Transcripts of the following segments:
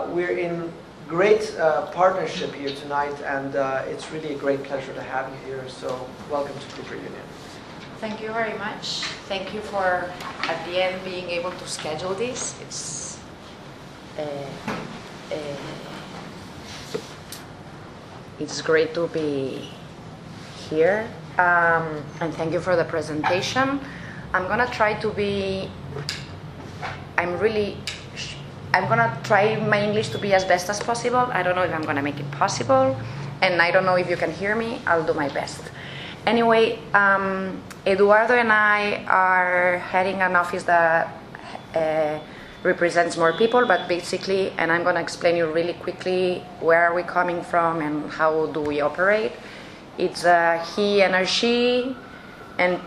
We're in great partnership here tonight, and it's really a great pleasure to have you here. So welcome to Cooper Union. Thank you very much. Thank you for, at the end, being able to schedule this. It's great to be here, and thank you for the presentation. I'm gonna try to be. I'm gonna try my English to be as best as possible. I don't know if I'm gonna make it possible, and I don't know if you can hear me. I'll do my best. Anyway, Eduardo and I are heading an office that represents more people, but basically, and I'm gonna explain you really quickly where are we coming from and how do we operate. It's he and she, and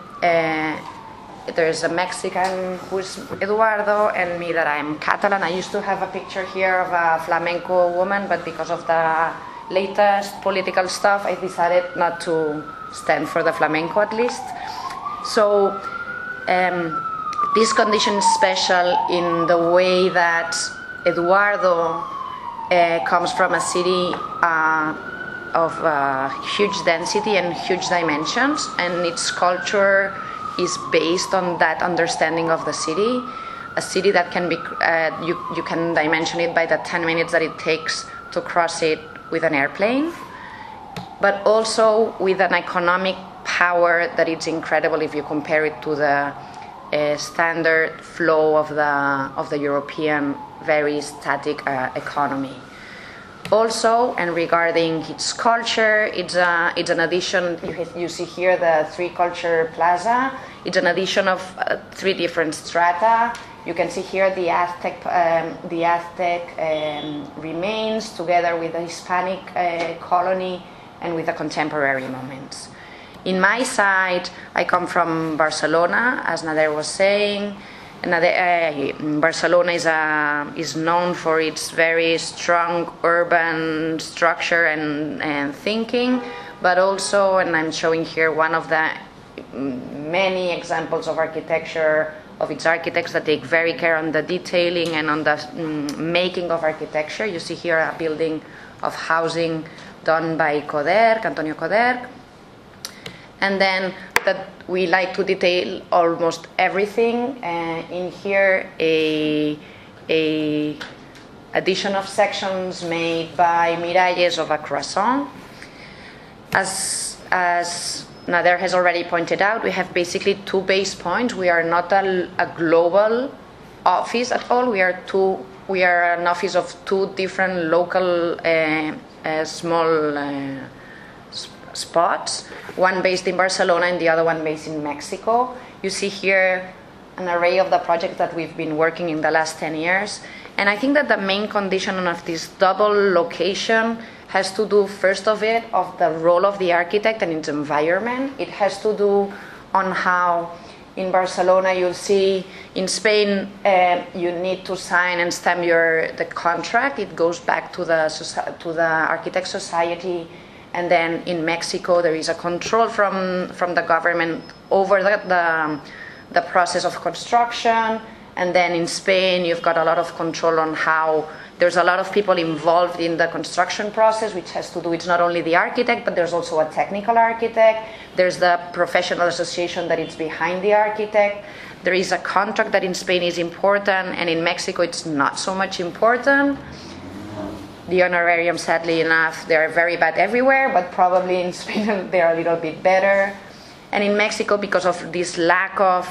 there's a Mexican who's Eduardo, and me that I'm Catalan. I used to have a picture here of a flamenco woman, but because of the latest political stuff, I decided not to stand for the flamenco at least. So this condition is special in the way that Eduardo comes from a city of huge density and huge dimensions, and its culture is based on that understanding of the city. A city that can be, you can dimension it by the 10 minutes that it takes to cross it with an airplane, but also with an economic power that is incredible if you compare it to the standard flow of the European very static economy. Also, and regarding its culture, it's an addition. You see here the three culture plaza. It's an addition of three different strata. You can see here the Aztec remains together with the Hispanic colony and with the contemporary moments. In my side, I come from Barcelona, as Nader was saying. Barcelona is known for its very strong urban structure and thinking, but also, and I'm showing here one of the many examples of architecture, of its architects that take very care on the detailing and on the making of architecture. You see here a building of housing done by Antonio Coderc. And then that we like to detail almost everything. In here, a addition of sections made by Miralles of a croissant. As Nader has already pointed out, we have basically two base points. We are not a global office at all. We are an office of two different local small spots, one based in Barcelona and the other one based in Mexico. You see here an array of the projects that we've been working in the last 10 years. And I think that the main condition of this double location has to do, first of the role of the architect and its environment. It has to do on how in Barcelona you'll see, in Spain you need to sign and stamp the contract. It goes back to the Architect Society. And then in Mexico, there is a control from the government over the process of construction. And then in Spain, you've got a lot of control on how there's a lot of people involved in the construction process, which has to do, it's not only the architect, but there's also a technical architect. There's the professional association that is behind the architect. There is a contract that in Spain is important, and in Mexico, it's not so much important. The honorarium, sadly enough, they are very bad everywhere, but probably in Spain they are a little bit better. And in Mexico, because of this lack of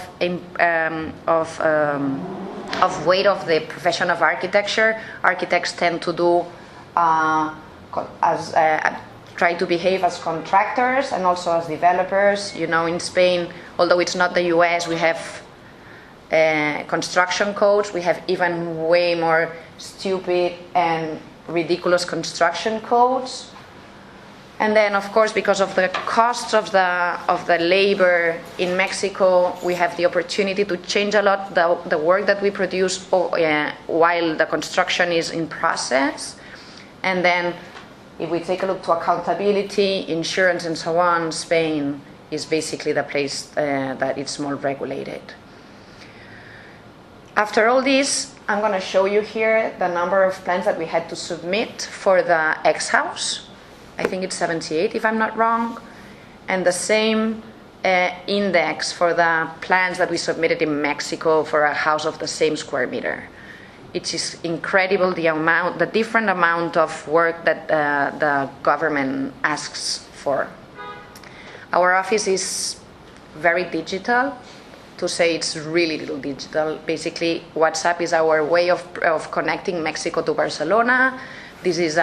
weight of the profession of architecture, architects tend to do try to behave as contractors and also as developers. You know, in Spain, although it's not the US, we have construction codes. We have even way more stupid and ridiculous construction codes. And then, of course, because of the costs of the labor in Mexico, we have the opportunity to change a lot the work that we produce while the construction is in process. And then, if we take a look to accountability, insurance, and so on, Spain is basically the place that it's more regulated. After all this, I'm going to show you here the number of plans that we had to submit for the X house. I think it's 78 if I'm not wrong. And the same index for the plans that we submitted in Mexico for a house of the same square meter. It is incredible the different amount of work that the government asks for. Our office is very digital. To say it's really little digital. Basically, WhatsApp is our way of connecting Mexico to Barcelona. This is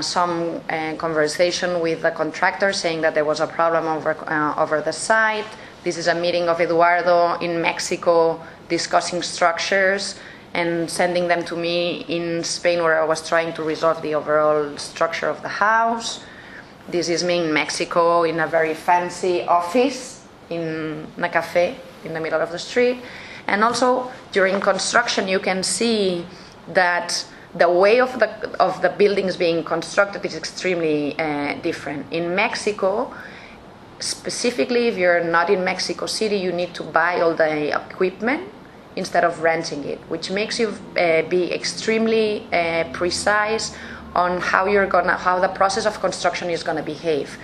some conversation with the contractor saying that there was a problem over the site. This is a meeting of Eduardo in Mexico discussing structures and sending them to me in Spain, where I was trying to resolve the overall structure of the house. This is me in Mexico in a very fancy office in a cafe in the middle of the street. And also during construction you can see that the way of the buildings being constructed is extremely different. In Mexico, specifically if you're not in Mexico City, you need to buy all the equipment instead of renting it, which makes you be extremely precise on how the process of construction is going to behave.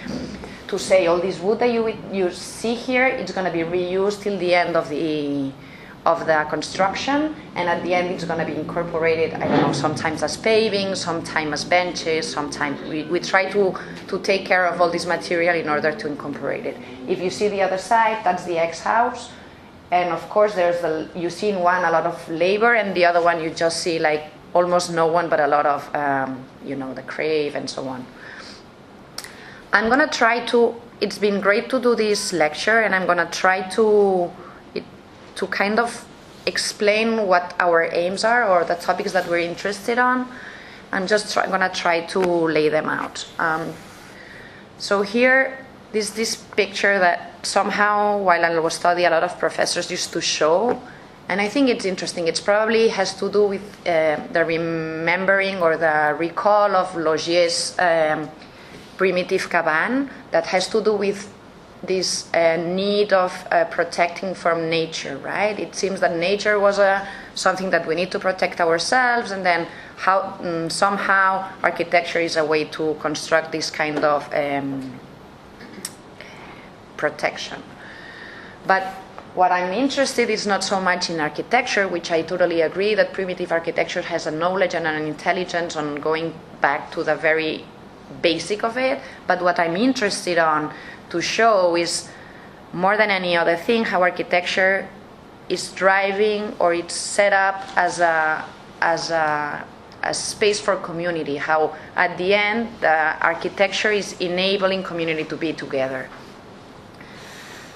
To say all this wood that you see here, it's going to be reused till the end of the construction, and at the end it's going to be incorporated, I don't know, sometimes as paving, sometimes as benches, sometimes we try to take care of all this material in order to incorporate it. If you see the other side, that's the X house, and of course you see in one a lot of labor, and the other one you just see like almost no one, but a lot of the crave and so on. I'm going to try to, it's been great to do this lecture, and I'm going to try to kind of explain what our aims are or the topics that we're interested on. I'm just going to try to lay them out. So here, this picture that somehow, while I was studying, a lot of professors used to show, and I think it's interesting. It probably has to do with the remembering or the recall of Logier's primitive cabane that has to do with this need of protecting from nature, right? It seems that nature was something that we need to protect ourselves, and then how somehow architecture is a way to construct this kind of protection. But what I'm interested in is not so much in architecture, which I totally agree that primitive architecture has a knowledge and an intelligence on going back to the very basic of it, but what I'm interested on to show is, more than any other thing, how architecture is driving or it's set up as a space for community, how at the end the architecture is enabling community to be together.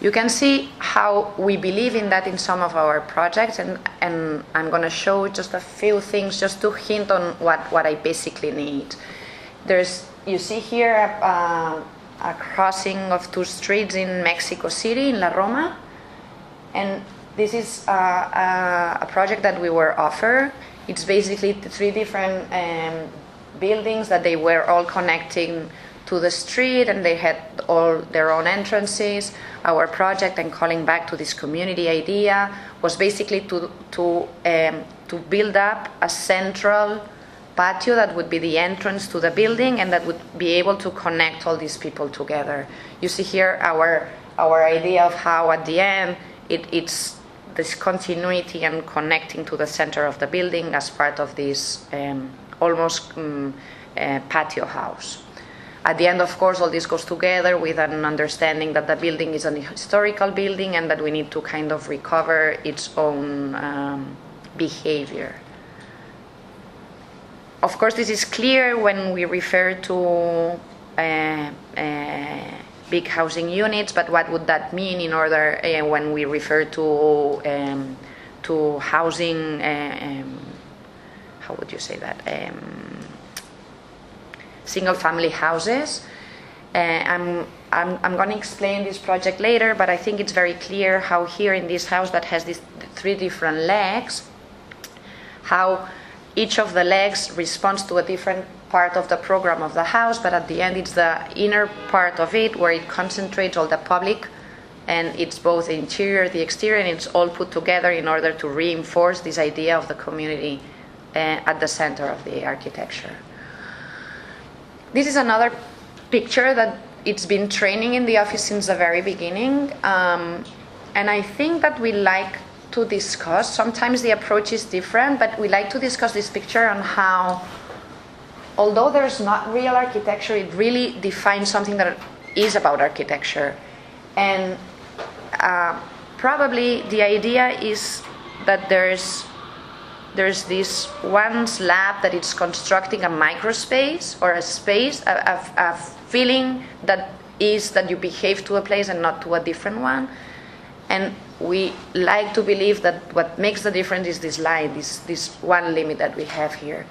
You can see how we believe in that in some of our projects, and I'm going to show just a few things just to hint on what I basically need. You see here a crossing of two streets in Mexico City, in La Roma, and this is a project that we were offered. It's basically three different buildings that they were all connecting to the street, and they had all their own entrances. Our project, and calling back to this community idea, was basically to build up a central patio that would be the entrance to the building, and that would be able to connect all these people together. You see here our idea of how at the end it's this continuity and connecting to the center of the building as part of this almost patio house. At the end, of course, all this goes together with an understanding that the building is an historical building and that we need to kind of recover its own behavior. Of course, this is clear when we refer to big housing units, but what would that mean in order when we refer to housing? How would you say that? Single-family houses. I'm going to explain this project later, but I think it's very clear how here in this house that has these three different legs, how each of the legs responds to a different part of the program of the house, but at the end it's the inner part of it where it concentrates all the public and it's both the interior, the exterior, and it's all put together in order to reinforce this idea of the community at the center of the architecture. This is another picture that it's been training in the office since the very beginning, and I think that we like to discuss, sometimes the approach is different, but we like to discuss this picture on how, although there's not real architecture, it really defines something that is about architecture. And probably the idea is that there's this one slab that it's constructing a microspace or a space, a feeling that is that you behave to a place and not to a different one. And we like to believe that what makes the difference is this line, this one limit that we have here.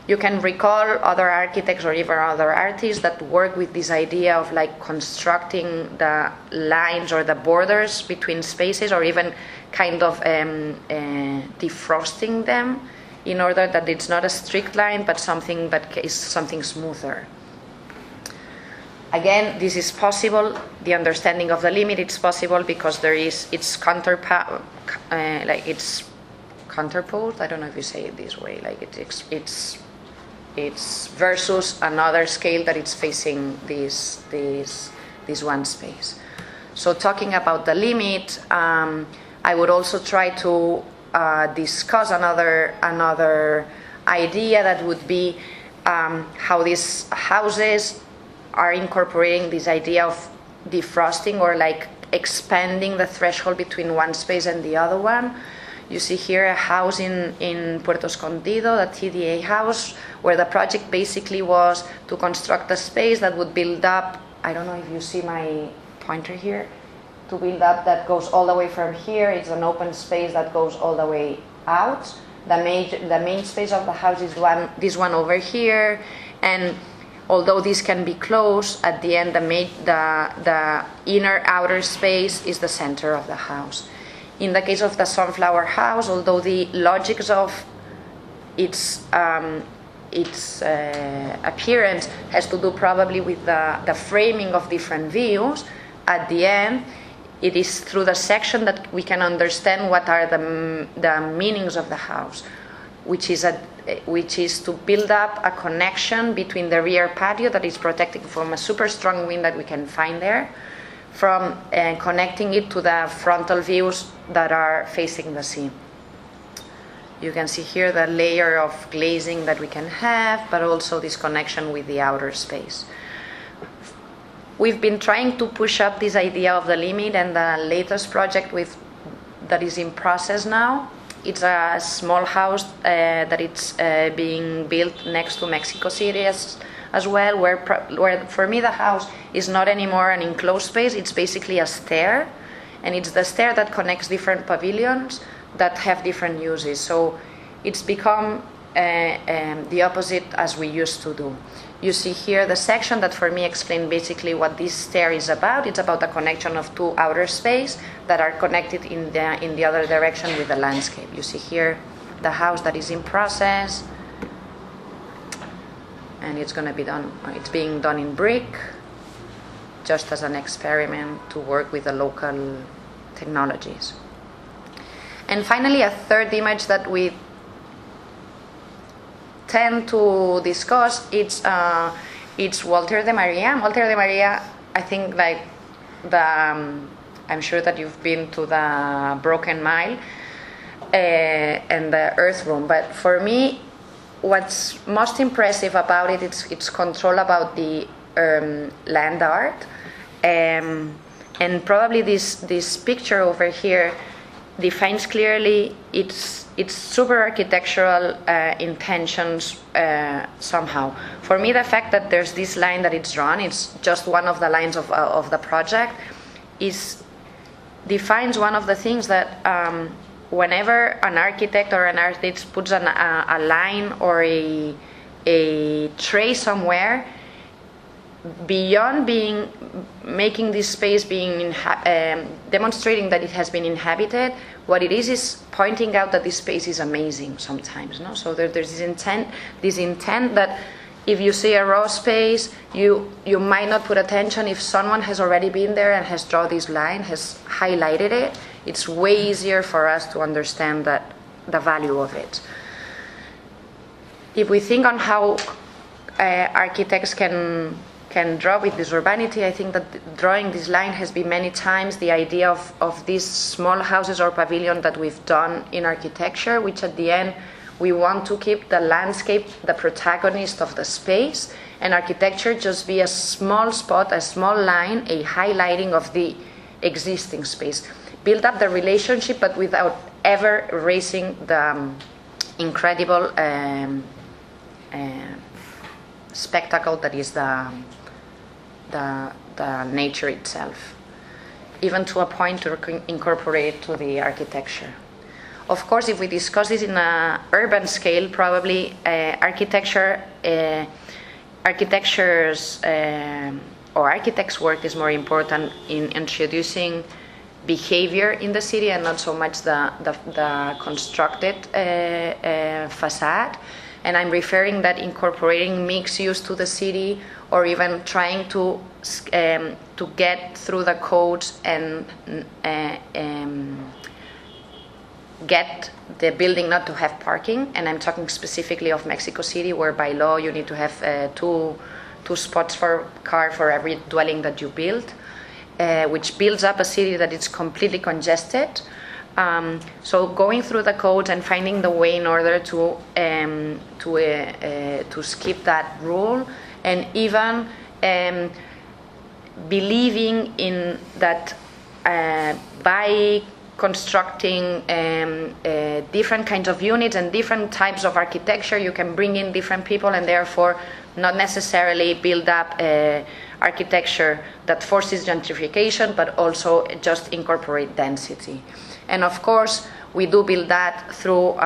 You can recall other architects or even other artists that work with this idea of like constructing the lines or the borders between spaces, or even kind of defrosting them in order that it's not a strict line but something that is something smoother. Again, this is possible. The understanding of the limit, it's possible because there is it's counterposed. I don't know if you say it this way. Like it's versus another scale that it's facing this one space. So talking about the limit, I would also try to discuss another idea that would be how these houses are incorporating this idea of defrosting or like expanding the threshold between one space and the other one. You see here a house in Puerto Escondido, the TDA house, where the project basically was to construct a space that would build up, I don't know if you see my pointer here, to build up that goes all the way from here. It's an open space that goes all the way out. The main space of the house is this one over here, and although this can be closed, at the end the inner outer space is the center of the house. In the case of the Sunflower House, although the logics of its appearance has to do probably with the framing of different views, at the end it is through the section that we can understand what are the meanings of the house, which is to build up a connection between the rear patio that is protecting from a super strong wind that we can find there, from connecting it to the frontal views that are facing the sea. You can see here the layer of glazing that we can have, but also this connection with the outer space. We've been trying to push up this idea of the limit, and the latest project that is in process now, it's a small house that it's being built next to Mexico City as well, where for me the house is not anymore an enclosed space, it's basically a stair, and it's the stair that connects different pavilions that have different uses. So it's become the opposite as we used to do. You see here the section that for me explained basically what this stair is about. It's about the connection of two outer space that are connected in the other direction with the landscape. You see here the house that is in process, and it's going to be done. It's being done in brick, just as an experiment to work with the local technologies. And finally, a third image that we tend to discuss, it's Walter de Maria. Walter de Maria, I think, like I'm sure that you've been to the Broken Mile and the Earth Room, but for me, what's most impressive about it, it's control about the land art, and probably this picture over here defines clearly its super architectural intentions somehow. For me, the fact that there's this line that it's drawn, it's just one of the lines of the project, defines one of the things that whenever an architect or an artist puts a line or a tray somewhere, beyond making this space demonstrating that it has been inhabited, what it is pointing out that this space is amazing sometimes. No? So there's this intent that if you see a raw space, you might not put attention if someone has already been there and has drawn this line, has highlighted it. It's way easier for us to understand that the value of it. If we think on how architects can draw with this urbanity, I think that drawing this line has been many times the idea of these small houses or pavilion that we've done in architecture, which at the end we want to keep the landscape the protagonist of the space, and architecture just be a small spot, a small line, a highlighting of the existing space. Build up the relationship, but without ever erasing the incredible spectacle that is the nature itself, even to a point to incorporate to the architecture. Of course, if we discuss this in an urban scale, probably architects' work is more important in introducing behavior in the city and not so much the constructed facade. And I'm referring that incorporating mixed use to the city, or even trying to get through the codes and get the building not to have parking. And I'm talking specifically of Mexico City, where by law you need to have two spots for car for every dwelling that you build, which builds up a city that is completely congested. So going through the codes and finding the way in order to skip that rule, and even believing in that by constructing different kinds of units and different types of architecture, you can bring in different people and therefore not necessarily build up architecture that forces gentrification, but also just incorporate density. And of course, we do build that through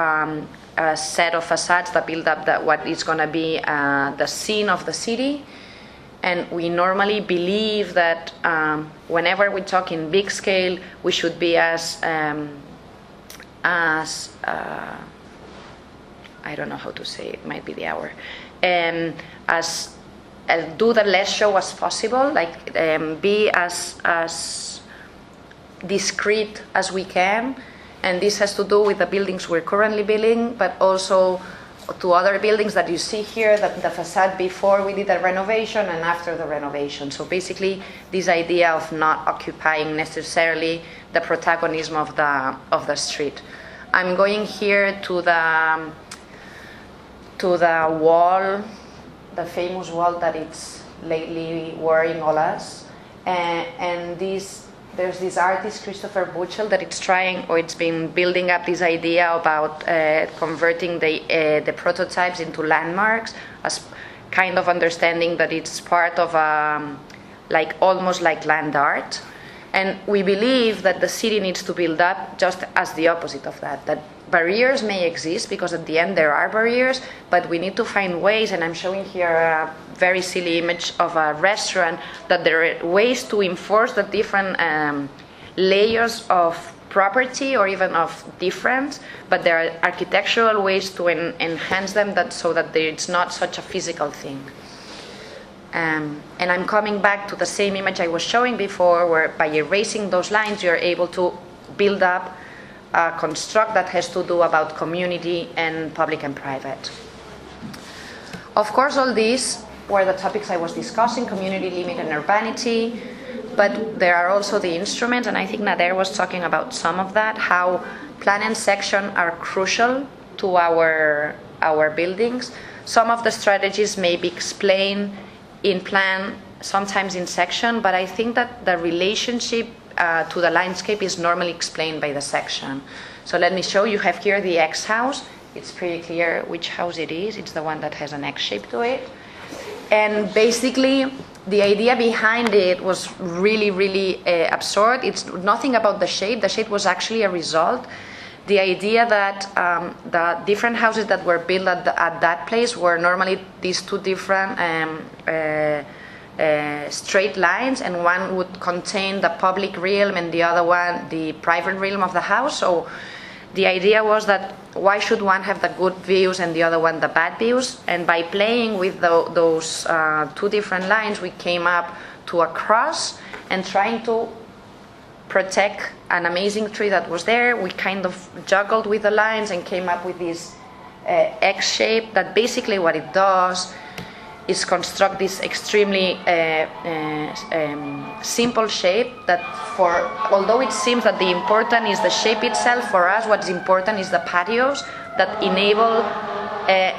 a set of facades that build up what is going to be the scene of the city. And we normally believe that whenever we talk in big scale, we should be as I don't know how to say it, might be the hour, as do the less show as possible, like be as discreet as we can. And this has to do with the buildings we're currently building, but also to other buildings that you see here, that the facade before we did the renovation and after the renovation. So basically this idea of not occupying necessarily the protagonism of the street. I'm going here to the wall, the famous wall that it's lately worrying all us, and there's this artist, Christopher Buchel, that it's been building up this idea about converting the prototypes into landmarks, as kind of understanding that it's part of almost like land art. And we believe that the city needs to build up just as the opposite of that barriers may exist, because at the end there are barriers, but we need to find ways, and I'm showing here a very silly image of a restaurant, that there are ways to enforce the different layers of property or even of difference, but there are architectural ways to enhance them so that it's not such a physical thing. And I'm coming back to the same image I was showing before, where by erasing those lines you're able to build up a construct that has to do about community and public and private. Of course, all these were the topics I was discussing: community, limit, and urbanity. But there are also the instruments, and I think Nader was talking about some of that, how plan and section are crucial to our buildings. Some of the strategies may be explained in plan, sometimes in section, but I think that the relationship to the landscape is normally explained by the section. So let me show you. Have here the X house. It's pretty clear which house it is. It's the one that has an X shape to it. And basically, the idea behind it was really, really absurd. It's nothing about the shape. The shape was actually a result. The idea that the different houses that were built at that place were normally these two different straight lines, and one would contain the public realm and the other one the private realm of the house. So the idea was that why should one have the good views and the other one the bad views? And by playing with those two different lines, we came up to a cross and trying to protect an amazing tree that was there. We kind of juggled with the lines and came up with this X shape that basically what it does is construct this extremely simple shape that although it seems that the important is the shape itself, for us what's important is the patios that enable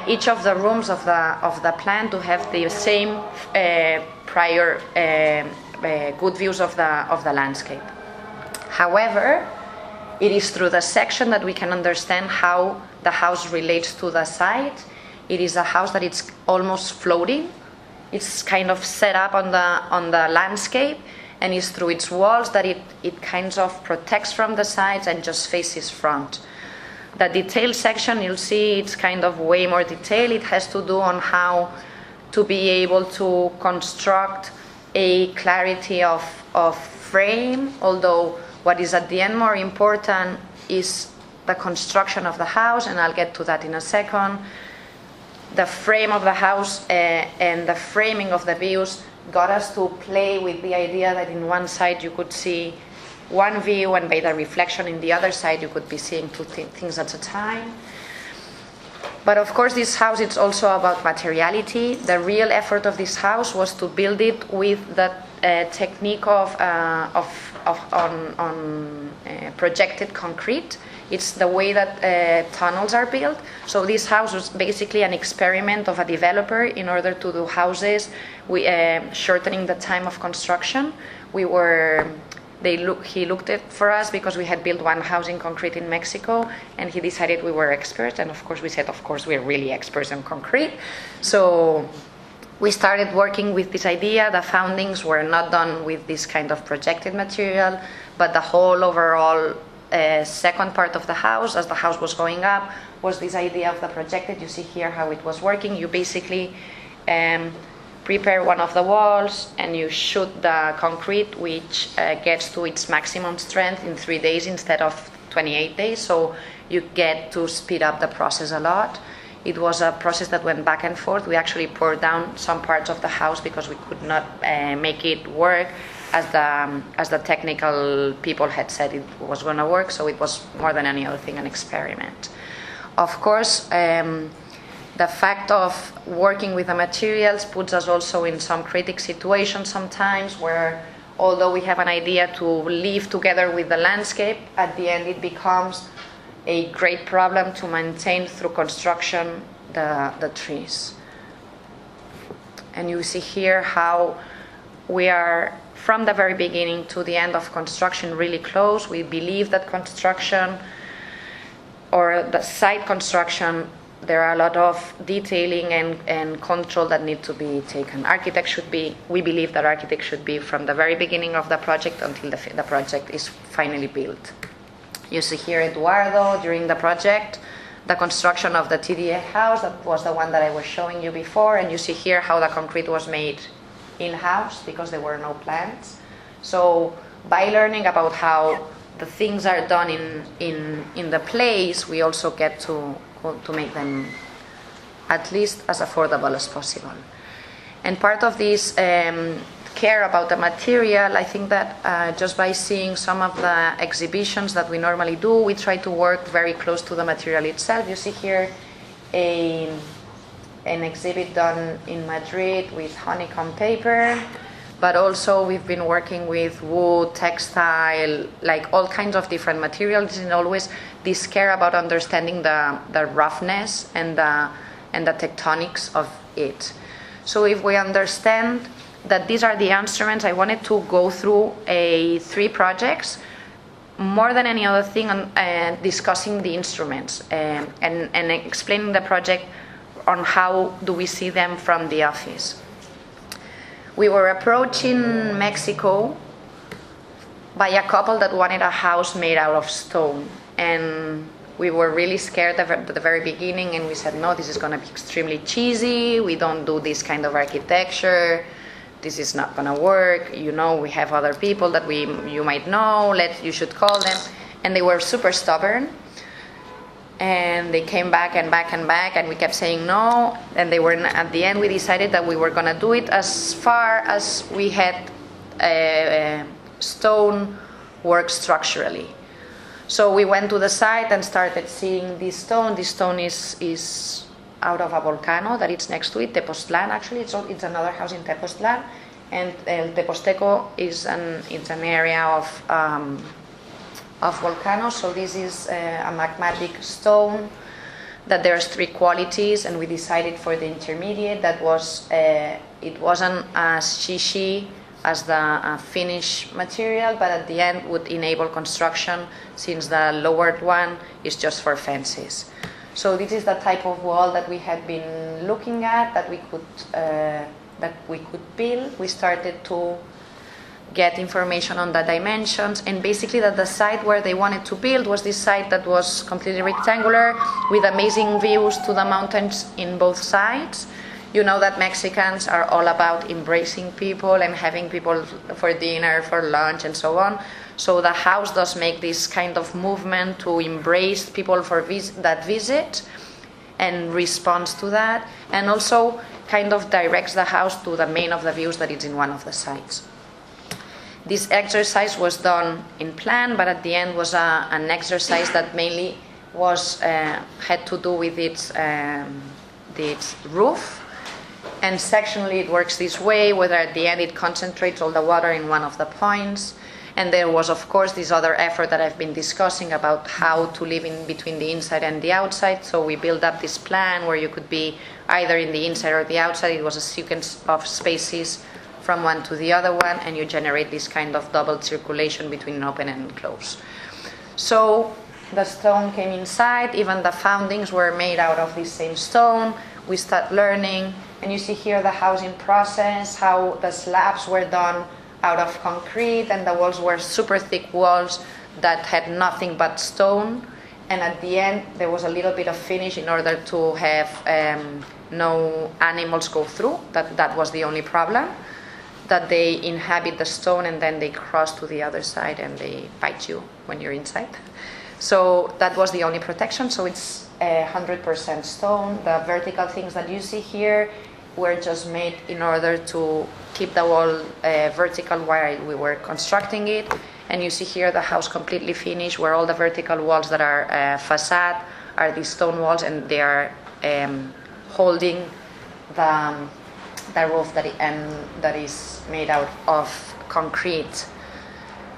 each of the rooms of the plan to have the same prior good views of the landscape. However, it is through the section that we can understand how the house relates to the site. It is a house that it's almost floating. It's kind of set up on the landscape, and it's through its walls that it kind of protects from the sides and just faces front. The detailed section, you'll see it's kind of way more detailed. It has to do on how to be able to construct a clarity of frame, although what is at the end more important is the construction of the house, and I'll get to that in a second. The frame of the house and the framing of the views got us to play with the idea that in one side you could see one view, and by the reflection in the other side you could be seeing two things at a time. But of course this house, it's also about materiality. The real effort of this house was to build it with the technique of projected concrete. It's the way that tunnels are built. So this house was basically an experiment of a developer in order to do houses, shortening the time of construction. He looked at for us because we had built one house in concrete in Mexico, and he decided we were experts. And of course we said, of course we're really experts on concrete. So we started working with this idea. The foundings were not done with this kind of projected material, but the whole overall second part of the house, as the house was going up, was this idea of the projected. You see here how it was working. You basically prepare one of the walls and you shoot the concrete, which gets to its maximum strength in 3 days instead of 28 days. So you get to speed up the process a lot. It was a process that went back and forth. We actually poured down some parts of the house because we could not make it work as the technical people had said it was going to work. So it was more than any other thing an experiment. Of course, the fact of working with the materials puts us also in some critical situations sometimes where, although we have an idea to live together with the landscape, at the end it becomes a great problem to maintain through construction the trees. And you see here how we are, from the very beginning to the end of construction, really close. We believe that construction, or the site construction, there are a lot of detailing and control that need to be taken. We believe that architects should be from the very beginning of the project until the project is finally built. You see here Eduardo during the project, the construction of the TDA house, that was the one that I was showing you before, and you see here how the concrete was made in-house because there were no plans. So by learning about how the things are done in the place, we also get to make them at least as affordable as possible. And part of this care about the material, I think that just by seeing some of the exhibitions that we normally do, we try to work very close to the material itself. You see here an exhibit done in Madrid with honeycomb paper, but also we've been working with wood, textile, like all kinds of different materials, and always this care about understanding the roughness and the tectonics of it. So if we understand that these are the instruments, I wanted to go through 3 projects, more than any other thing, discussing the instruments and explaining the project on how do we see them from the office. We were approaching Mexico by a couple that wanted a house made out of stone, and we were really scared at the very beginning, and we said, no, this is going to be extremely cheesy, we don't do this kind of architecture, this is not going to work, you know, we have other people that you might know, you should call them. And they were super stubborn. And they came back and back and back, and we kept saying no. And they were at the end. We decided that we were going to do it as far as we had stone work structurally. So we went to the site and started seeing this stone. This stone is out of a volcano that is next to it, Tepoztlan. Actually, it's another house in Tepoztlan, and El Tepozteco is an area of volcanoes. So this is a magmatic stone that there's 3 qualities, and we decided for the intermediate that was it wasn't as shishi as the finished material, but at the end would enable construction, since the lowered one is just for fences. So this is the type of wall that we had been looking at, that we could build. We started to get information on the dimensions, and basically that the site where they wanted to build was this site that was completely rectangular with amazing views to the mountains in both sides. You know that Mexicans are all about embracing people and having people for dinner, for lunch, and so on. So the house does make this kind of movement to embrace people for that visit and responds to that, and also kind of directs the house to the main of the views that is in one of the sites. This exercise was done in plan, but at the end was an exercise that mainly was had to do with its roof. And sectionally it works this way, where at the end it concentrates all the water in one of the points. And there was, of course, this other effort that I've been discussing about how to live in between the inside and the outside. So we built up this plan where you could be either in the inside or the outside. It was a sequence of spaces from one to the other one, and you generate this kind of double circulation between open and close. So the stone came inside, even the foundings were made out of this same stone. We start learning, and you see here the house in process, how the slabs were done out of concrete, and the walls were super thick walls that had nothing but stone. And at the end there was a little bit of finish in order to have no animals go through. That was the only problem, that they inhabit the stone and then they cross to the other side and they bite you when you're inside. So that was the only protection. So it's 100% stone. The vertical things that you see here were just made in order to keep the wall vertical while we were constructing it. And you see here the house completely finished, where all the vertical walls that are facade are these stone walls, and they are holding the roof that is made out of concrete.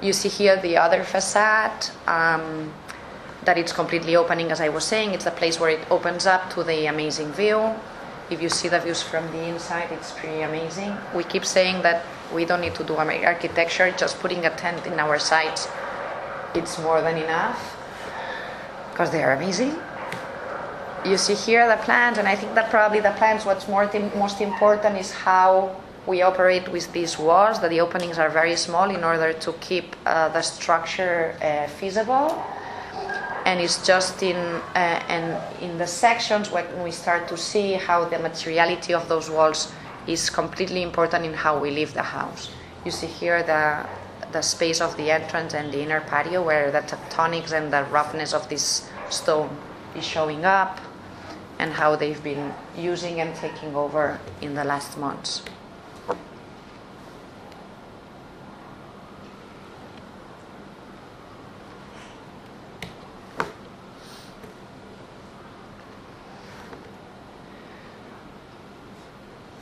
You see here the other facade that it's completely opening, as I was saying. It's a place where it opens up to the amazing view. If you see the views from the inside, it's pretty amazing. We keep saying that we don't need to do architecture, just putting a tent in our sites, it's more than enough, because they are amazing. You see here the plans, and I think that probably the plans, what's most important is how we operate with these walls, that the openings are very small in order to keep the structure feasible. And it's just in the sections when we start to see how the materiality of those walls is completely important in how we leave the house. You see here the space of the entrance and the inner patio, where the tectonics and the roughness of this stone is showing up, and how they've been using and taking over in the last months.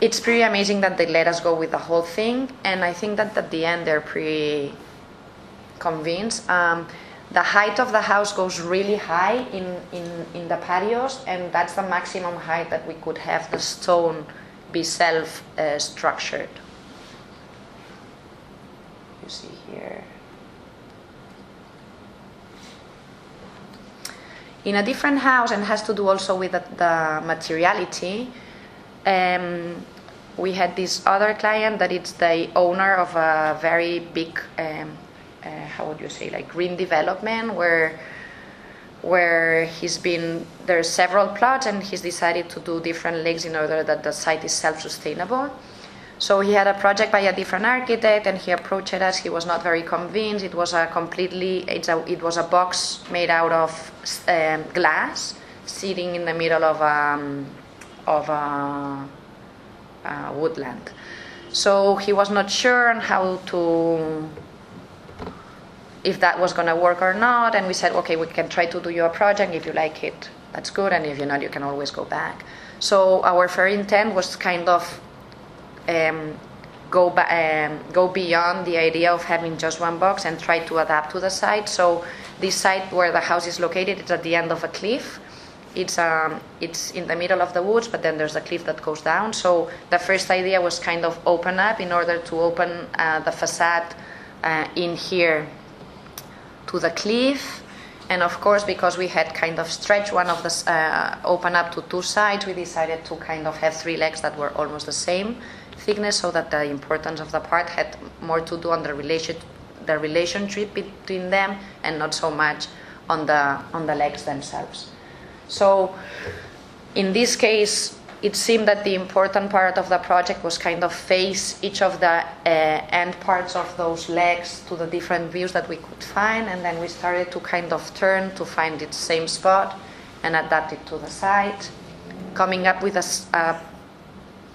It's pretty amazing that they let us go with the whole thing, and I think that at the end they're pretty convinced. The height of the house goes really high in the patios, and that's the maximum height that we could have the stone be self-structured. You see here. In a different house, and has to do also with the materiality, we had this other client that it's the owner of a very big, how would you say, like green development, where there's several plots, and he's decided to do different legs in order that the site is self-sustainable. So he had a project by a different architect, and he approached us. He was not very convinced. It was it was a box made out of glass, sitting in the middle of a woodland. So he was not sure on if that was going to work or not, and we said, okay, we can try to do your project. If you like it, that's good, and if you're not, you can always go back. So our fair intent was kind of go beyond the idea of having just one box and try to adapt to the site. So this site where the house is located, it's at the end of a cliff. It's in the middle of the woods, but then there's a cliff that goes down. So the first idea was kind of open up in order to open the facade in here to the cliff. And of course, because we had kind of stretched one of the open up to two sides, we decided to kind of have three legs that were almost the same thickness, so that the importance of the part had more to do on the relationship between them, and not so much on the legs themselves. So in this case, it seemed that the important part of the project was kind of face each of the end parts of those legs to the different views that we could find, and then we started to kind of turn to find its same spot and adapt it to the site, coming up with a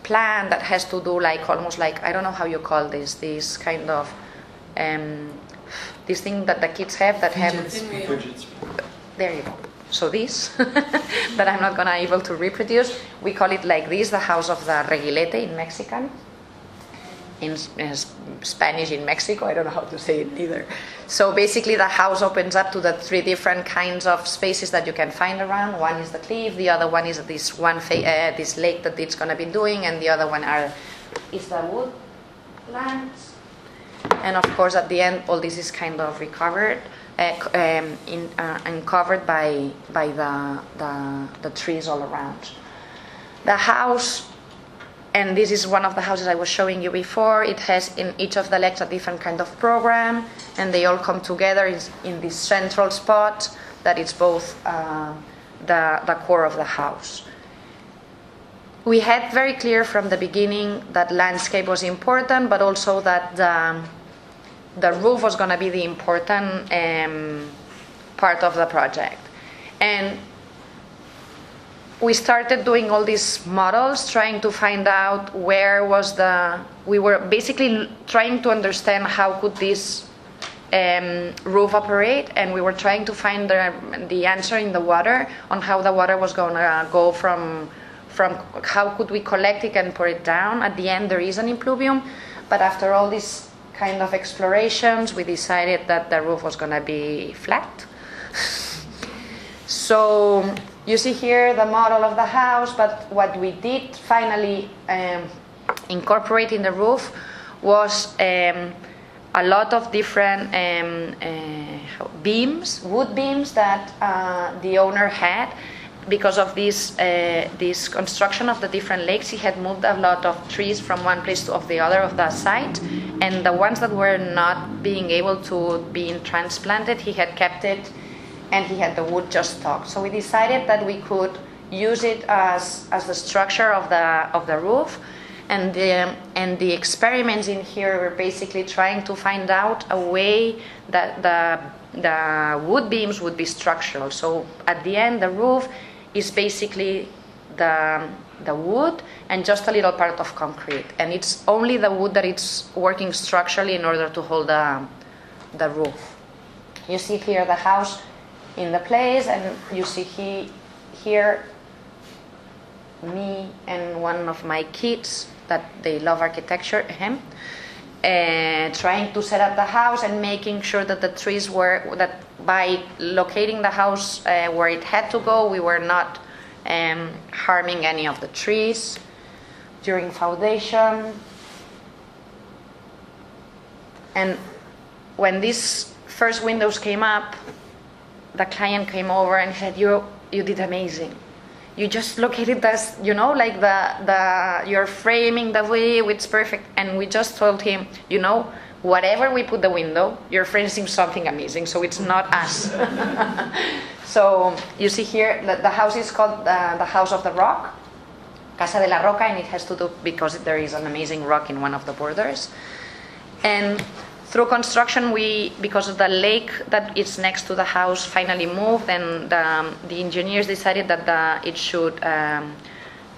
plan that has to do almost like, I don't know how you call this kind of this thing that the kids have that Fidgets. There you go. So this, that I'm not going to able to reproduce, we call it like this, the house of the reguilete in Mexican. In Spanish in Mexico, I don't know how to say it either. So basically the house opens up to the three different kinds of spaces that you can find around. One is the cliff, the other one is this lake that it's going to be doing, and the other one is the woodlands. And of course at the end all this is kind of recovered and covered by the trees all around. The house, and this is one of the houses I was showing you before, it has in each of the legs a different kind of program, and they all come together in this central spot that is both the core of the house. We had very clear from the beginning that landscape was important, but also that the roof was going to be the important part of the project. And we started doing all these models, trying to find out where was we were basically trying to understand how could this roof operate, and we were trying to find the answer in the water on how the water was going to go from how could we collect it and put it down. At the end there is an impluvium, but after all these kind of explorations, we decided that the roof was going to be flat. So you see here the model of the house, but what we did finally incorporate in the roof was a lot of different wood beams that the owner had. Because of this construction of the different lakes, he had moved a lot of trees from one place to the other of the site, and the ones that were not being able to be transplanted, he had kept it, and he had the wood just stocked. So we decided that we could use it as the structure of the roof, and the experiments in here were basically trying to find out a way that the wood beams would be structural. So at the end, the roof is basically the wood and just a little part of concrete, and it's only the wood that it's working structurally in order to hold the roof. You see here the house in the place, and you see here me and one of my kids that they love architecture, trying to set up the house and making sure that the trees that by locating the house where it had to go, we were not harming any of the trees during foundation. And when these first windows came up, the client came over and said, you did amazing. You just located this, like you're framing the way, it's perfect. And we just told him, whatever we put the window, you're framing something amazing, so it's not us. So you see here that the house is called the House of the Rock. Casa de la Roca, and it has to do because there is an amazing rock in one of the borders. And through construction, because of the lake that is next to the house finally moved, and the engineers decided that it should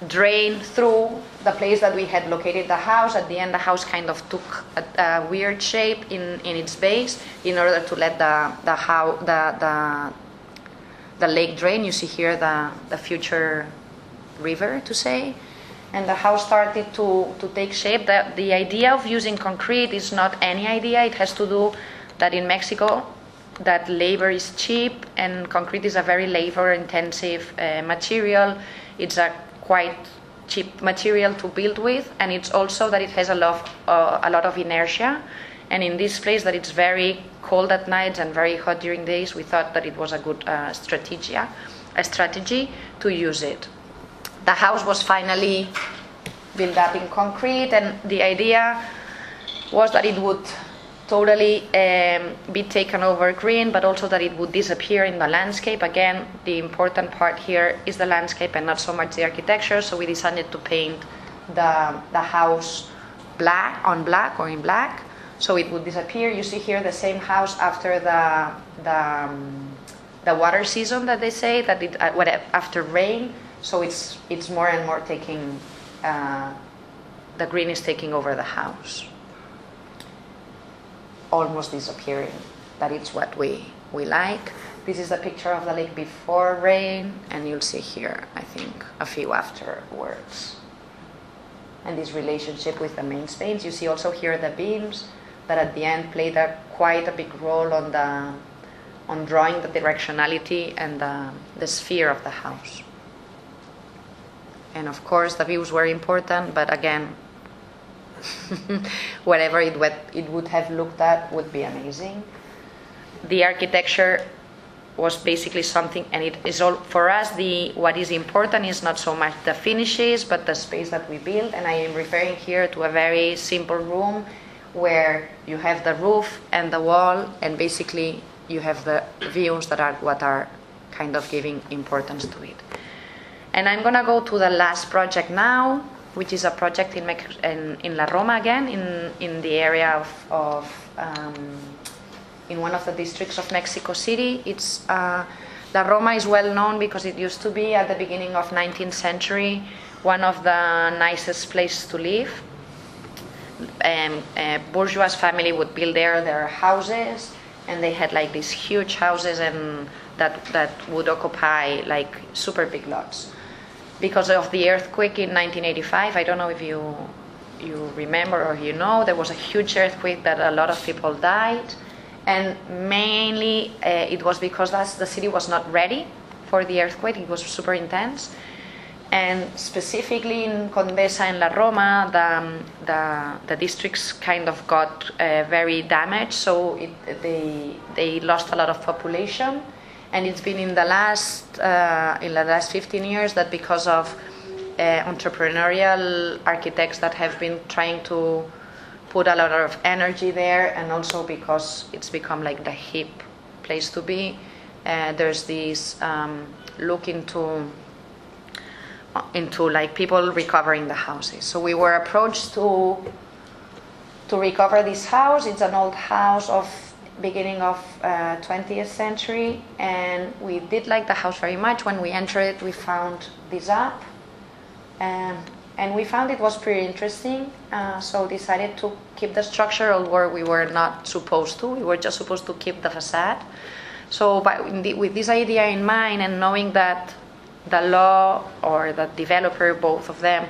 drain through the place that we had located the house. At the end, the house kind of took a weird shape in its base in order to let the lake drain. You see here the future river, to say. And the house started to take shape. The idea of using concrete is not any idea. It has to do that in Mexico, that labor is cheap, and concrete is a very labor-intensive material. It's a quite cheap material to build with, and it's also that it has a lot of inertia. And in this place that it's very cold at nights and very hot during days, we thought that it was a good strategy to use it. The house was finally built up in concrete, and the idea was that it would totally be taken over green, but also that it would disappear in the landscape. Again, the important part here is the landscape and not so much the architecture, so we decided to paint the house black in black, so it would disappear. You see here the same house after the water season, that they say, that after rain, so it's more and more taking, the green is taking over the house, almost disappearing. That is what we like. This is a picture of the lake before rain, and you'll see here, I think, a few afterwards. And this relationship with the main space. You see also here the beams that at the end played quite a big role on drawing the directionality and the sphere of the house. And of course the views were important, but again, whatever it would have looked at would be amazing. The architecture was basically something, and it is all for us. What is important is not so much the finishes, but the space that we build. And I am referring here to a very simple room where you have the roof and the wall, and basically you have the views that are what are kind of giving importance to it. And I'm gonna go to the last project now, which is a project in La Roma again, in the area of in one of the districts of Mexico City. It's La Roma is well known because it used to be at the beginning of 19th century one of the nicest places to live. A bourgeois family would build their houses, and they had like these huge houses and that would occupy like super big lots. Because of the earthquake in 1985, I don't know if you remember or you know, there was a huge earthquake that a lot of people died, and mainly it was because the city was not ready for the earthquake. It was super intense, and specifically in Condesa and La Roma, the districts kind of got very damaged, so they lost a lot of population. And it's been in the last 15 years that because of entrepreneurial architects that have been trying to put a lot of energy there, and also because it's become like the hip place to be, there's this look into like people recovering the houses. So we were approached to recover this house. It's an old house of beginning of 20th century, and we did like the house very much. When we entered it, we found this up, and we found it was pretty interesting, so decided to keep the structure, although we were not supposed to. We were just supposed to keep the facade. So with this idea in mind, and knowing that the law or the developer, both of them,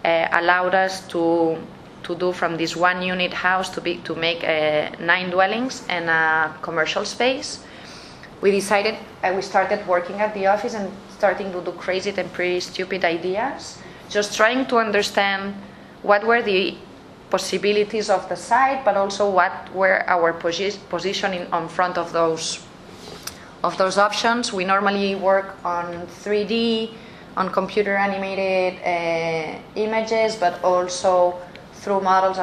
allowed us to do from this one unit house to make 9 dwellings and a commercial space, we started working at the office and starting to do crazy and pretty stupid ideas, just trying to understand what were the possibilities of the site, but also what were our position on front of those options. We normally work on 3D, on computer animated images, but also through models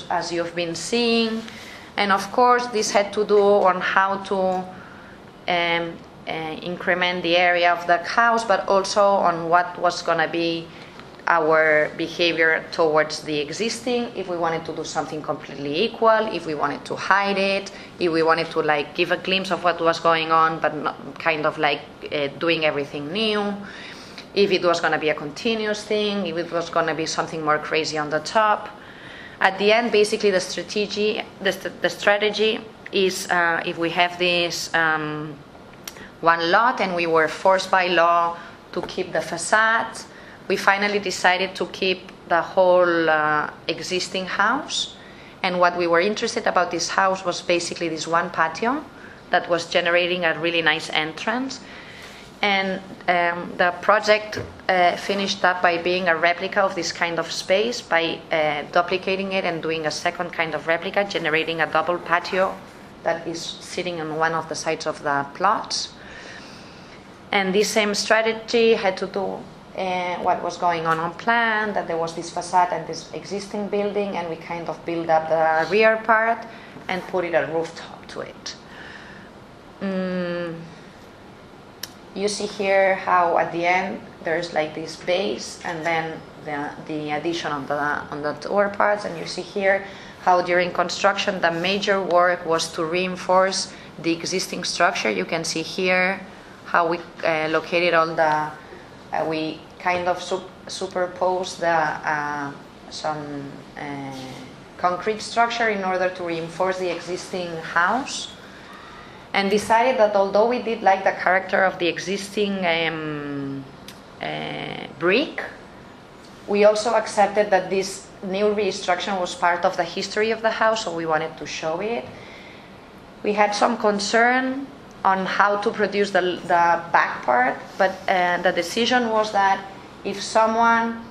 as you've been seeing. And of course, this had to do on how to increment the area of the house, but also on what was going to be our behavior towards the existing, if we wanted to do something completely equal, if we wanted to hide it, if we wanted to like give a glimpse of what was going on, but not kind of like doing everything new, if it was going to be a continuous thing, if it was going to be something more crazy on the top. At the end, basically the strategy is if we have this one lot and we were forced by law to keep the facade, we finally decided to keep the whole existing house. And what we were interested about this house was basically this one patio that was generating a really nice entrance. And the project finished up by being a replica of this kind of space, by duplicating it and doing a second kind of replica, generating a double patio that is sitting on one of the sides of the plots. And this same strategy had to do what was going on plan, that there was this facade and this existing building, and we kind of built up the rear part and put it a rooftop to it. You see here how at the end there's like this base and then the addition on the door parts, and you see here how during construction the major work was to reinforce the existing structure. You can see here how we located all the we kind of superposed some concrete structure in order to reinforce the existing house, and decided that although we did like the character of the existing brick, we also accepted that this new restructuring was part of the history of the house, so we wanted to show it. We had some concern on how to produce the back part, but the decision was that if someone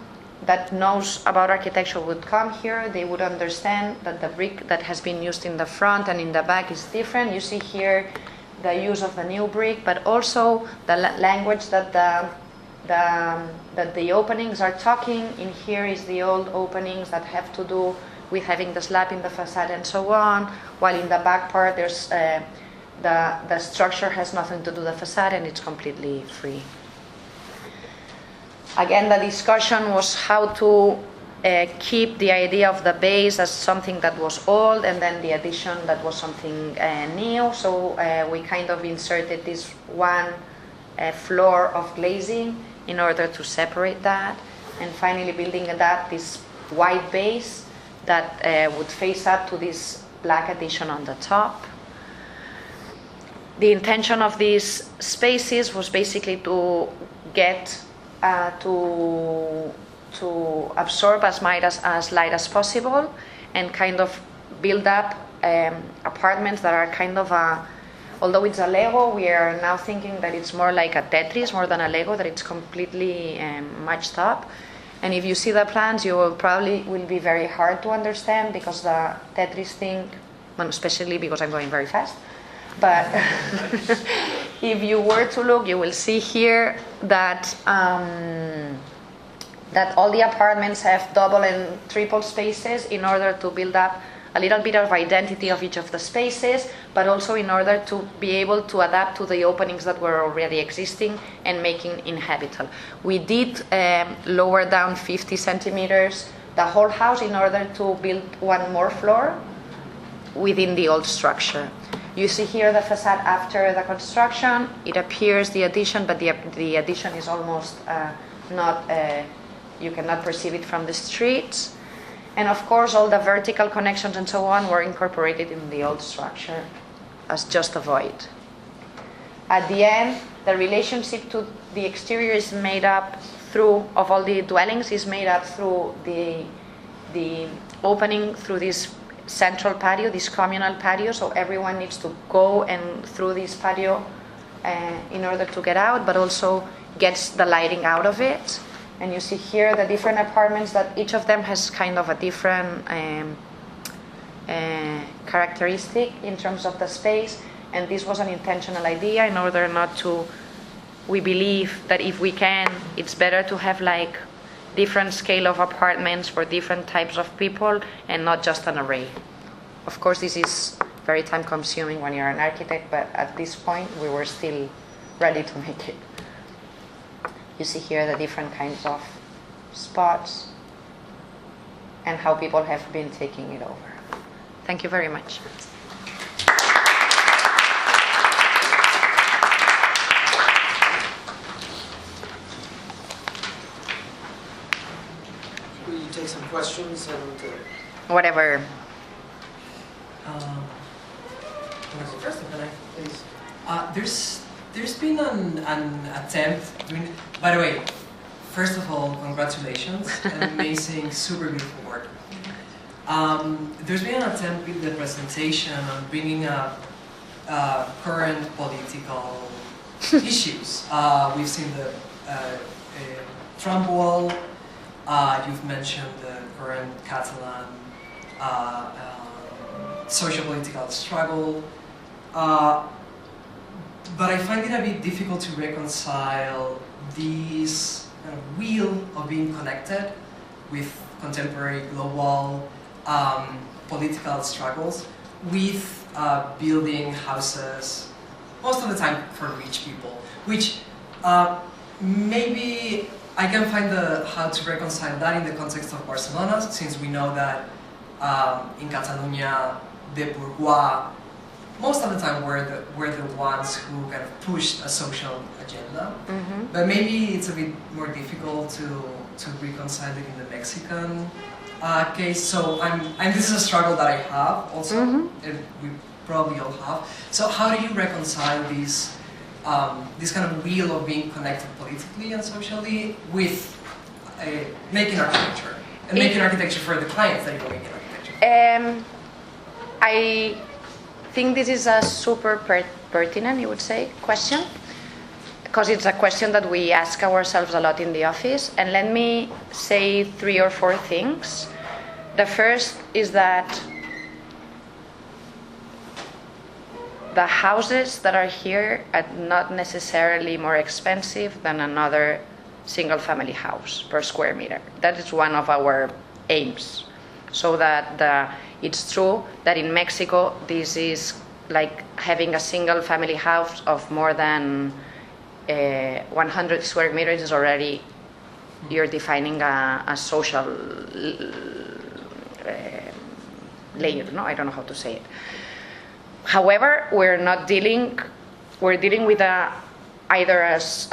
that knows about architecture would come here, they would understand that the brick that has been used in the front and in the back is different. You see here the use of the new brick, but also the language that the openings are talking. In here is the old openings that have to do with having the slab in the facade and so on, while in the back part there's the structure has nothing to do with the facade and it's completely free. Again, the discussion was how to keep the idea of the base as something that was old, and then the addition that was something new. So we kind of inserted this one floor of glazing in order to separate that, and finally building that this white base that would face up to this black addition on the top. The intention of these spaces was basically to get to absorb as light as possible, and kind of build up apartments that are kind of although it's a Lego, we are now thinking that it's more like a Tetris more than a Lego, that it's completely matched up. And if you see the plans, you will be very hard to understand, because the Tetris thing, well, especially because I'm going very fast. But if you were to look, you will see here that that all the apartments have double and triple spaces in order to build up a little bit of identity of each of the spaces, but also in order to be able to adapt to the openings that were already existing and making inhabitable. We did lower down 50 centimeters the whole house in order to build one more floor within the old structure. You see here the facade after the construction. It appears the addition, but the addition is almost not, you cannot perceive it from the streets. And of course, all the vertical connections and so on were incorporated in the old structure as just a void. At the end, the relationship to the exterior is made up of all the dwellings is made up through the opening through this central patio, this communal patio, so everyone needs to go and through this patio in order to get out, but also gets the lighting out of it. And you see here the different apartments that each of them has kind of a different characteristic in terms of the space, and this was an intentional idea in order not to, we believe that if we can, it's better to have like different scale of apartments for different types of people and not just an array. Of course, this is very time consuming when you're an architect, but at this point we were still ready to make it. You see here the different kinds of spots, and how people have been taking it over. Thank you very much. Will you take some questions and Whatever. First, can I? please? There's been an attempt doing. By the way, first of all, congratulations! An amazing, super beautiful work. There's been an attempt with the presentation on bringing up current political issues. We've seen the Trump wall. You've mentioned the current Catalan socio-political struggle. But I find it a bit difficult to reconcile this wheel of being connected with contemporary global political struggles with building houses, most of the time for rich people, which maybe I can find how to reconcile that in the context of Barcelona, since we know that in Catalonia, the bourgeois most of the time were the ones who kind of pushed a social agenda. Mm-hmm. But maybe it's a bit more difficult to reconcile it in the Mexican case. So this is a struggle that I have also, and we probably all have. So how do you reconcile this kind of wheel of being connected politically and socially with making architecture and making architecture for the clients that you're making architecture? I think this is a super pertinent, you would say, question, because it's a question that we ask ourselves a lot in the office. And let me say 3 or 4 things. The first is that the houses that are here are not necessarily more expensive than another single-family house per square meter. That is one of our aims. So that it's true that in Mexico, this is like having a single-family house of more than 100 square meters is already, you're defining a social layer, no? I don't know how to say it. However, we're dealing with either as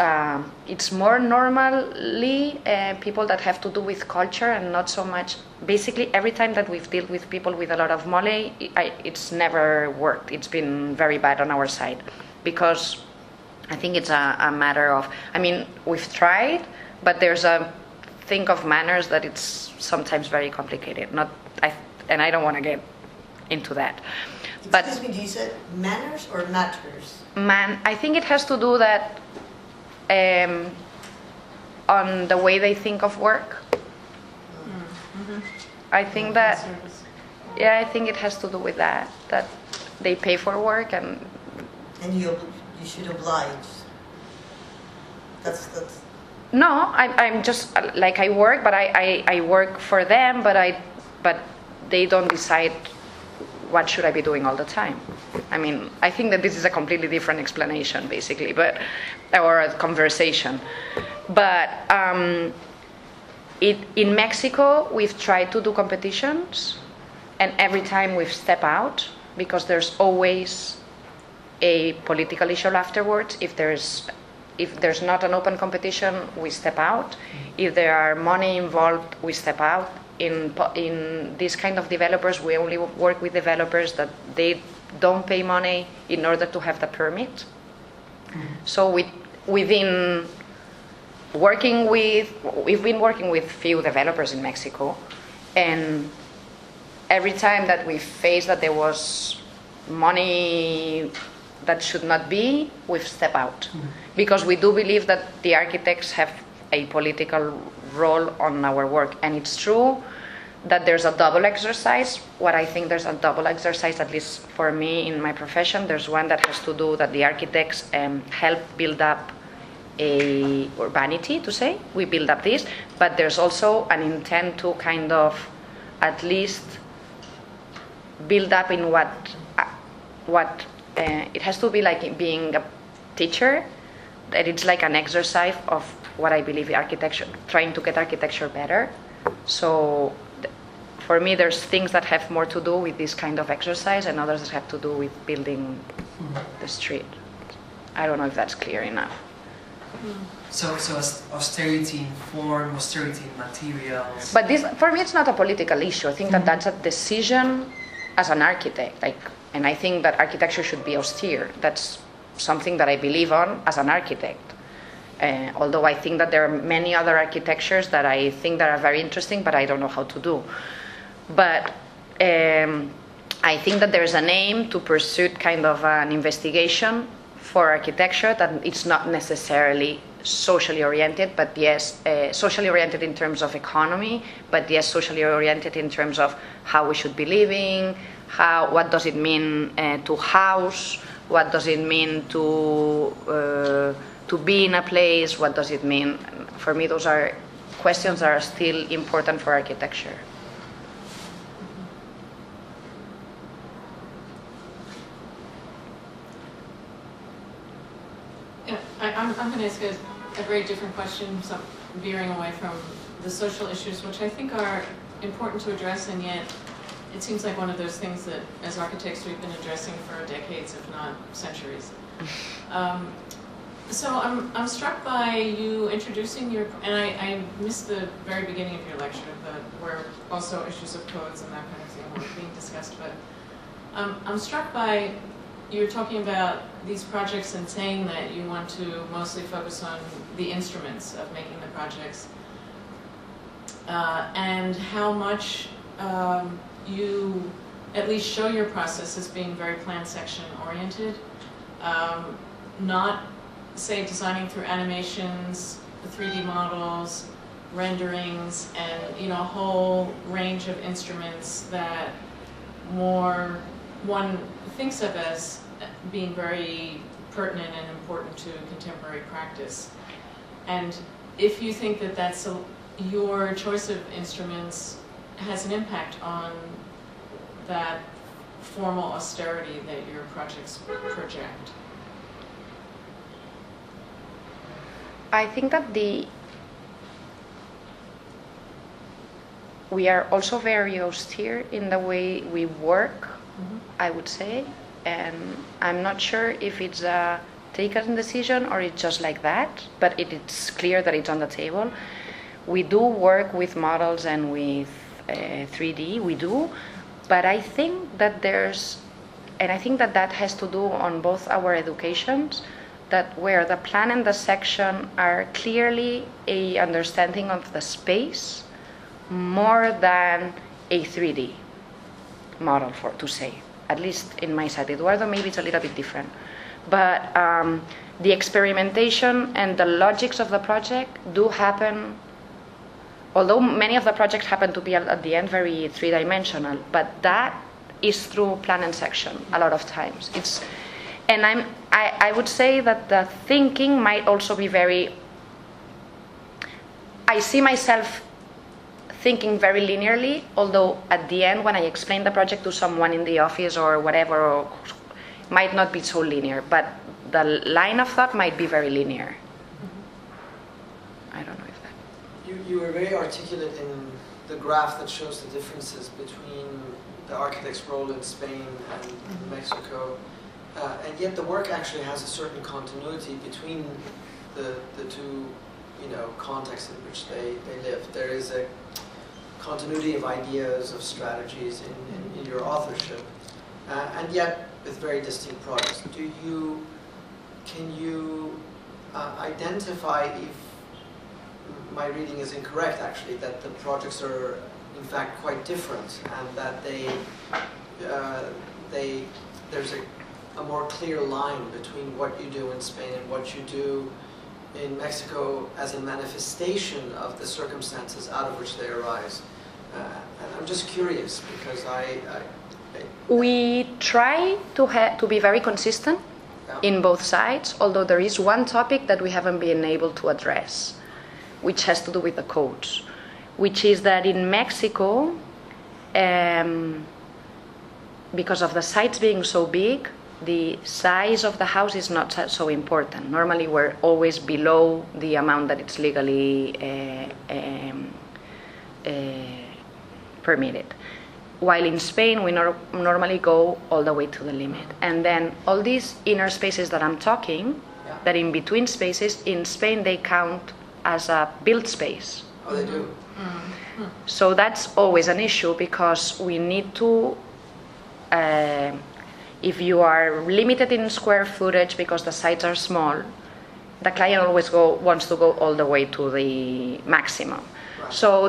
it's more normally people that have to do with culture and not so much. Basically, every time that we've dealt with people with a lot of money, it's never worked. It's been very bad on our side, because I think it's a matter of, I mean, we've tried, but there's a thing of manners that it's sometimes very complicated. And I don't want to get into that. But excuse me, do you say manners or matters? I think it has to do that on the way they think of work. Mm-hmm. I think that, I think it has to do with that they pay for work and you should oblige. That's. No, I'm just like I work, but I work for them, but they don't decide what should I be doing all the time. I mean, I think that this is a completely different explanation, basically, or a conversation. But in Mexico, we've tried to do competitions, and every time we've stepped out, because there's always a political issue afterwards. If there's not an open competition, we step out. If there are money involved, we step out. In this kind of developers, we only work with developers that they don't pay money in order to have the permit. Mm-hmm. So we've been working with few developers in Mexico, and every time that we faced that there was money that should not be, we've stepped out. Mm-hmm. Because we do believe that the architects have a political role on our work. And it's true that there's a double exercise. What I think there's a double exercise, at least for me in my profession, there's one that has to do that the architects help build up a urbanity, to say, we build up this, but there's also an intent to kind of at least build up in what it has to be like being a teacher, that it's like an exercise of what I believe architecture, trying to get architecture better. So for me, there's things that have more to do with this kind of exercise and others that have to do with building the street. I don't know if that's clear enough. So austerity in form, austerity in materials. But this, for me, it's not a political issue. I think that that's a decision as an architect. And I think that architecture should be austere. That's something that I believe on as an architect. Although I think that there are many other architectures that I think that are very interesting, but I don't know how to do. But I think that there's an aim to pursue kind of an investigation for architecture that it's not necessarily socially oriented, but yes, socially oriented in terms of economy, but yes, socially oriented in terms of how we should be living, what does it mean to house, what does it mean to be in a place, what does it mean? For me, those are questions that are still important for architecture. I'm going to ask a very different question, so veering away from the social issues, which I think are important to address, and yet it seems like one of those things that, as architects, we've been addressing for decades, if not centuries. So I'm struck by you introducing your, and I missed the very beginning of your lecture, but where also issues of codes and that kind of thing were being discussed. But I'm struck by you were talking about these projects and saying that you want to mostly focus on the instruments of making the projects, and how much you at least show your process as being very plan section oriented, not say designing through animations, the 3D models, renderings, and a whole range of instruments that one thinks of as being very pertinent and important to contemporary practice. And if you think that that's your choice of instruments has an impact on that formal austerity that your projects project. I think that we are also very austere in the way we work, I would say, and I'm not sure if it's a taken decision or it's just like that, but it's clear that it's on the table. We do work with models and with 3D, we do, but I think that I think that has to do on both our educations, that where the plan and the section are clearly a understanding of the space more than a 3D model to say, at least in my side. Eduardo, maybe it's a little bit different. But the experimentation and the logics of the project do happen, although many of the projects happen to be at the end very three-dimensional, but that is through plan and section a lot of times. And I would say that the thinking might also be very, I see myself thinking very linearly, although at the end when I explain the project to someone in the office or whatever, might not be so linear, but the line of thought might be very linear. I don't know if that... You were very articulate in the graph that shows the differences between the architect's role in Spain and Mexico. And yet the work actually has a certain continuity between the two, contexts in which they live. There is a continuity of ideas, of strategies in your authorship, and yet with very distinct projects. Can you identify, if my reading is incorrect actually, that the projects are in fact quite different, and that there's a more clear line between what you do in Spain and what you do in Mexico as a manifestation of the circumstances out of which they arise? And I'm just curious because we try to be very consistent in both sides, although there is one topic that we haven't been able to address, which has to do with the codes, which is that in Mexico, because of the sites being so big, the size of the house is not so important. Normally, we're always below the amount that it's legally permitted. While in Spain, we normally go all the way to the limit. And then all these inner spaces that I'm talking, that in between spaces, in Spain, they count as a built space. Oh, they do? So that's always an issue, because we need to, if you are limited in square footage because the sites are small, the client always wants to go all the way to the maximum. Right. So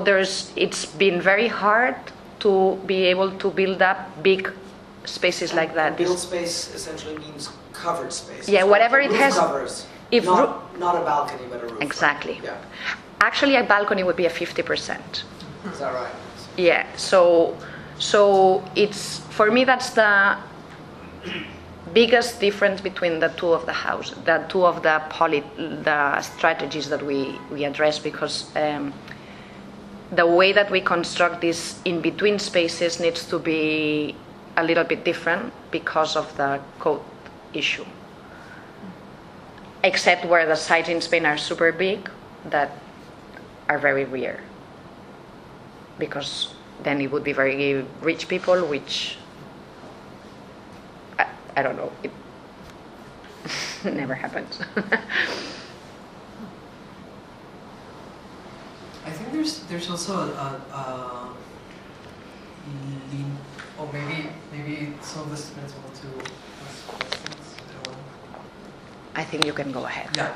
it's been very hard to be able to build up big spaces like that. Built space essentially means covered space. Yeah, whatever it has. Covers, If not a balcony, but a roof. Exactly. Right? Yeah. Actually, a balcony would be a 50%. Is that right? Yeah. So it's, for me, that's the biggest difference between the two of the strategies that we address, because the way that we construct these in-between spaces needs to be a little bit different because of the code issue. Except where the sites in Spain are super big, that are very rare. Because then it would be very rich people, which I don't know, it never happens. I think there's also or maybe some of the students want to ask questions. I don't know. I think you can go ahead. Yeah.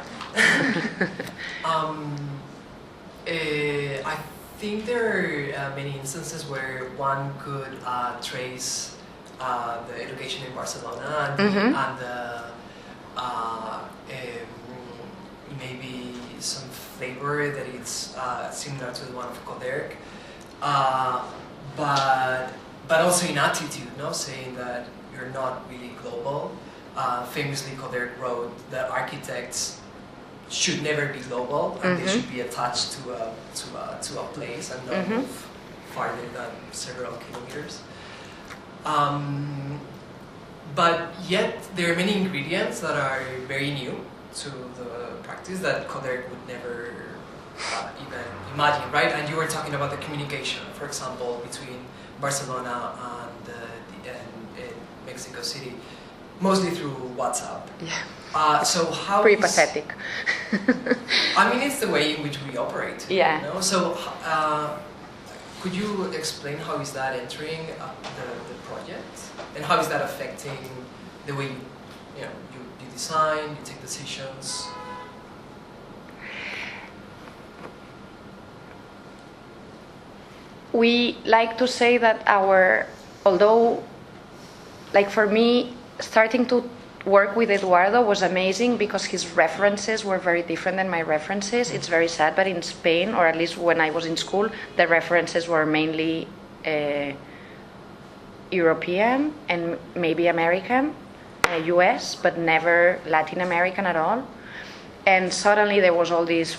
I think there are many instances where one could trace the education in Barcelona and maybe some flavor that it's similar to the one of Coderc, but also in attitude, no, saying that you're not really global. Famously, Coderc wrote that architects should never be global, and they should be attached to a place and not move farther than several kilometers. But yet, there are many ingredients that are very new to the practice that Coderc would never even imagine, right? And you were talking about the communication, for example, between Barcelona and Mexico City, mostly through WhatsApp. Yeah. So how pretty pathetic. I mean, it's the way in which we operate. Yeah. You know? So could you explain how is that entering the project, and how is that affecting the way you design, you take decisions? We like to say that although, like for me, starting to work with Eduardo was amazing because his references were very different than my references. It's very sad, but in Spain, or at least when I was in school, the references were mainly European and maybe American, US, but never Latin American at all. And suddenly there was all these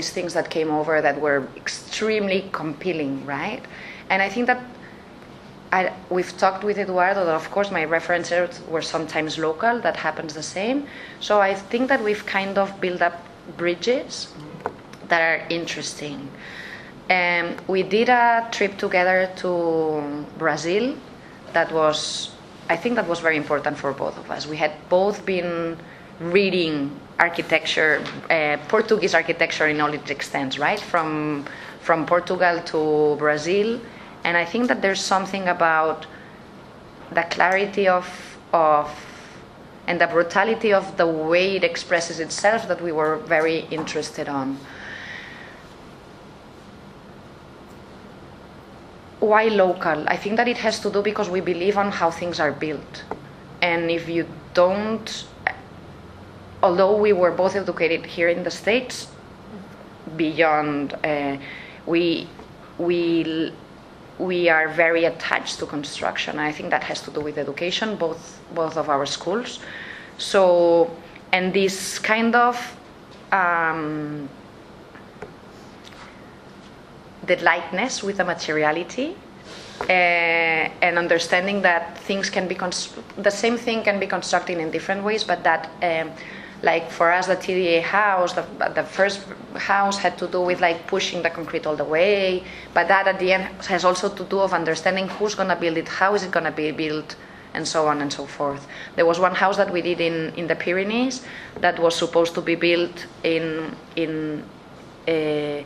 things that came over that were extremely compelling, right? And I think that we've talked with Eduardo that, of course, my references were sometimes local. That happens the same. So I think that we've kind of built up bridges that are interesting. We did a trip together to Brazil. I think that was very important for both of us. We had both been reading architecture, Portuguese architecture in all its extents, right? From Portugal to Brazil. And I think that there's something about the clarity of and the brutality of the way it expresses itself that we were very interested on. Why local? I think that it has to do because we believe on how things are built. And if you don't, although we were both educated here in the States, beyond, we are very attached to construction. I think that has to do with education, both of our schools. So, and this kind of the lightness with the materiality and understanding that things can be the same thing can be constructed in different ways, but that like for us the TDA house, the first house had to do with like pushing the concrete all the way, but that at the end has also to do of understanding who's going to build it, how is it going to be built, and so on and so forth. There was one house that we did in the Pyrenees that was supposed to be built in the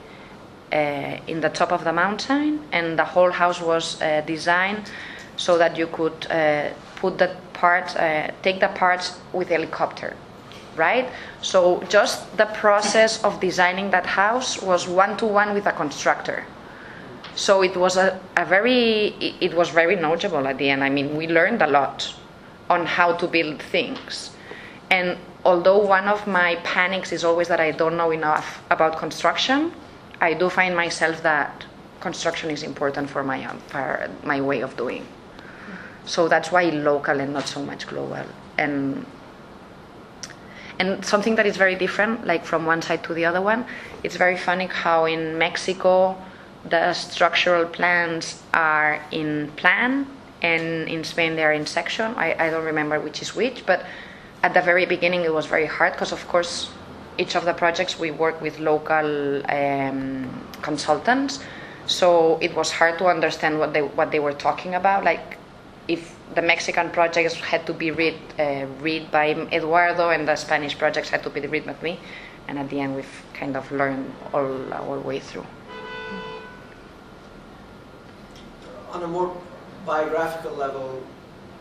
top of the mountain, and the whole house was designed so that you could put the parts, take the parts with helicopter, right? So just the process of designing that house was one-to-one with a constructor. So it was it was very knowledgeable at the end. I mean, we learned a lot on how to build things. And although one of my panics is always that I don't know enough about construction, I do find myself that construction is important for my way of doing. So that's why local and not so much global. And something that is very different, like from one side to the other one, it's very funny how in Mexico the structural plans are in plan, and in Spain they are in section. I don't remember which is which, but at the very beginning it was very hard because, of course, each of the projects we work with local consultants, so it was hard to understand what they were talking about. Like if the Mexican projects had to be read by Eduardo and the Spanish projects had to be read by me, and at the end we've kind of learned all our way through. On a more biographical level,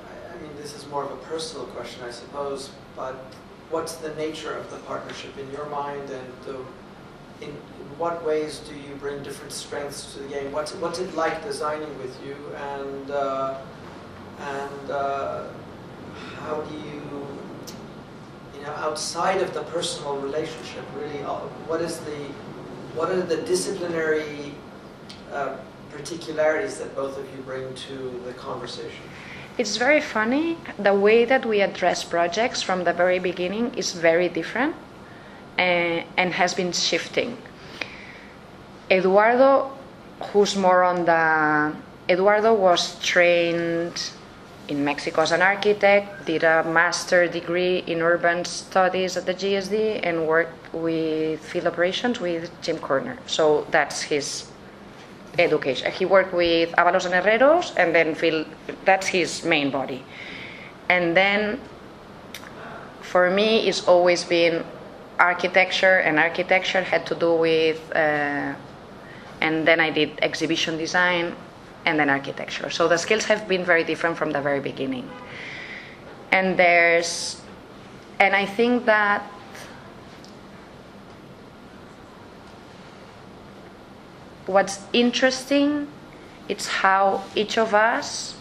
I mean, this is more of a personal question, I suppose, but what's the nature of the partnership in your mind, and in what ways do you bring different strengths to the game? What's it like designing with you, and how do you know, outside of the personal relationship, really, what are the disciplinary particularities that both of you bring to the conversation? It's very funny. The way that we address projects from the very beginning is very different and has been shifting. Eduardo, who's more on the... Eduardo was trained in Mexico as an architect, did a master's degree in urban studies at the GSD, and worked with field operations with Jim Corner. So that's his education. He worked with Avalos and Herreros, and then that's his main body. And then for me, it's always been architecture, and architecture had to do with, and then I did exhibition design, and then architecture. So the skills have been very different from the very beginning. And I think that what's interesting is how each of us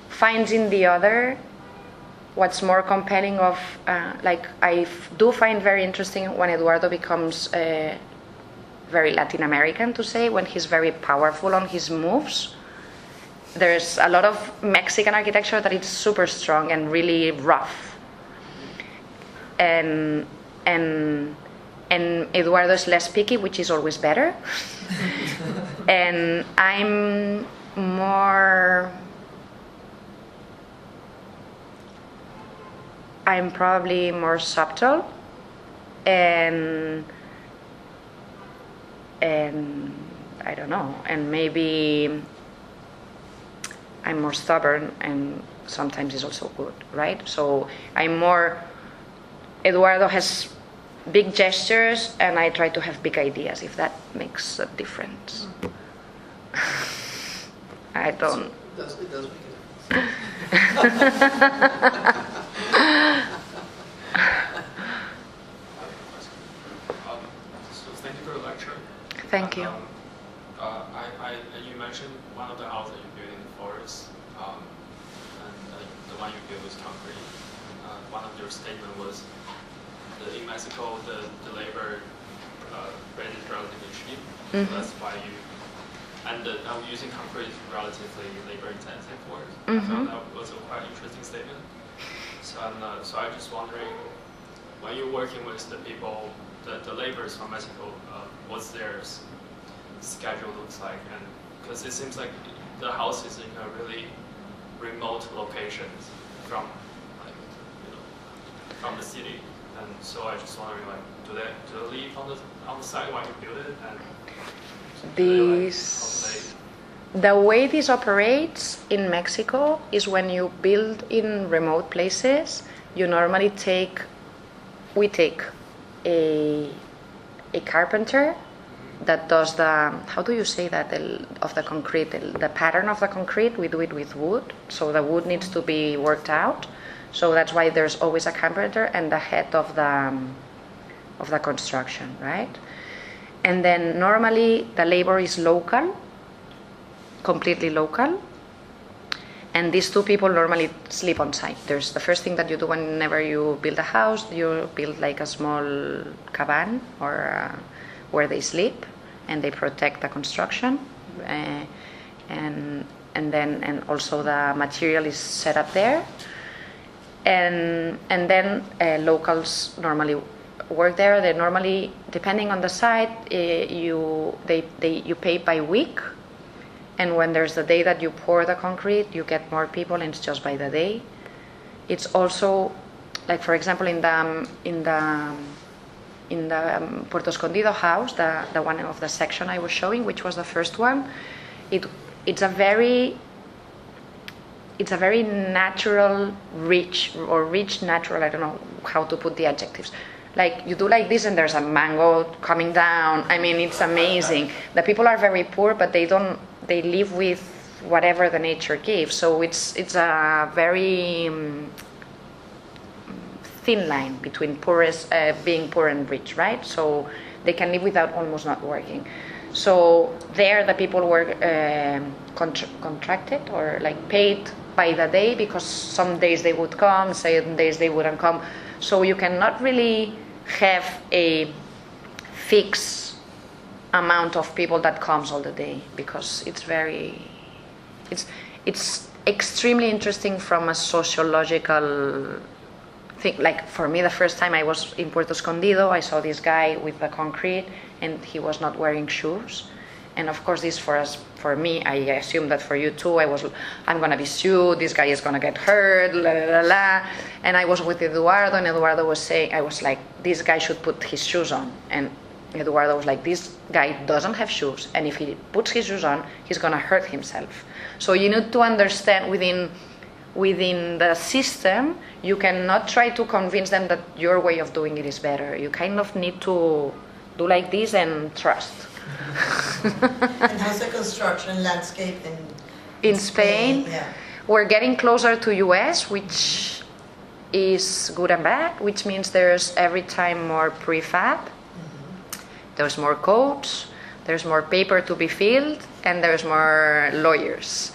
finds in the other what's more compelling of, like I do find very interesting when Eduardo becomes very Latin American, to say, when he's very powerful on his moves. There's a lot of Mexican architecture that is super strong and really rough. And Eduardo is less picky, which is always better. And I'm probably more subtle, and I don't know, and maybe I'm more stubborn, and sometimes it's also good, right? So Eduardo has big gestures, and I try to have big ideas, if that makes a difference. I don't... It does make a difference. So thank you for the lecture. Thank you. You mentioned one of the houses you built in the forest, and the one you built was concrete. One of your statement was in Mexico the labor rate is relatively cheap, so that's why using concrete is relatively labor intensive work. I found that was a quite interesting statement. So I'm just wondering, when you're working with the people, the laborers from Mexico, what's their schedule looks like, and because it seems like the house is in a really remote location from, like, you know, from the city, and so I was just wondering, like, do they live on the site while you build it, and the way this operates in Mexico is when you build in remote places, you normally we take a carpenter that does the, how do you say that, of the concrete, the pattern of the concrete, we do it with wood, so the wood needs to be worked out, so that's why there's always a carpenter and the head of the construction, right? And then normally the labor is local, completely local, and these two people normally sleep on site. There's the first thing that you do whenever you build a house, you build like a small cabin or where they sleep, and they protect the construction, and also the material is set up there, and then locals normally work there. They normally, depending on the site, you pay by week, and when there's the day that you pour the concrete, you get more people, and it's just by the day. It's also, like for example, in the Puerto Escondido house, the one of the section I was showing, which was the first one, it's a very natural, rich natural, I don't know how to put the adjectives. Like you do like this and there's a mango coming down. I mean, it's amazing. The people are very poor, but they live with whatever the nature gives. So it's a very thin line between being poor and rich, right? So they can live without almost not working. So there the people were contracted or like paid by the day, because some days they would come, some days they wouldn't come. So you cannot really have a fixed amount of people that comes all the day, because it's extremely interesting from a sociological thing. Like for me, the first time I was in Puerto Escondido, I saw this guy with the concrete and he was not wearing shoes. And of course, this for me, I assume that for you too, I'm gonna be sued, this guy is gonna get hurt, la la la. And I was with Eduardo, and Eduardo was saying, I was like, this guy should put his shoes on. And Eduardo was like, this guy doesn't have shoes, and if he puts his shoes on, he's gonna hurt himself. So you need to understand within the system, you cannot try to convince them that your way of doing it is better. You kind of need to do like this and trust. And how's the construction landscape in Spain? Yeah. We're getting closer to US, which is good and bad, which means there's every time more prefab, there's more codes, there's more paper to be filled, and there's more lawyers.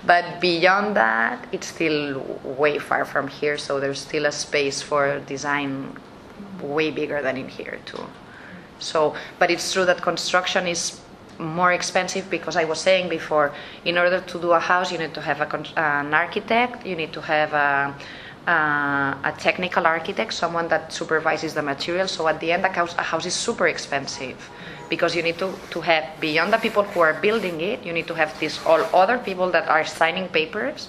But beyond that, it's still way far from here, so there's still a space for design way bigger than in here too. So, but it's true that construction is more expensive, because I was saying before, in order to do a house, you need to have an architect, you need to have a technical architect, someone that supervises the material. So at the end, a house is super expensive, because you need to have, beyond the people who are building it, you need to have these all other people that are signing papers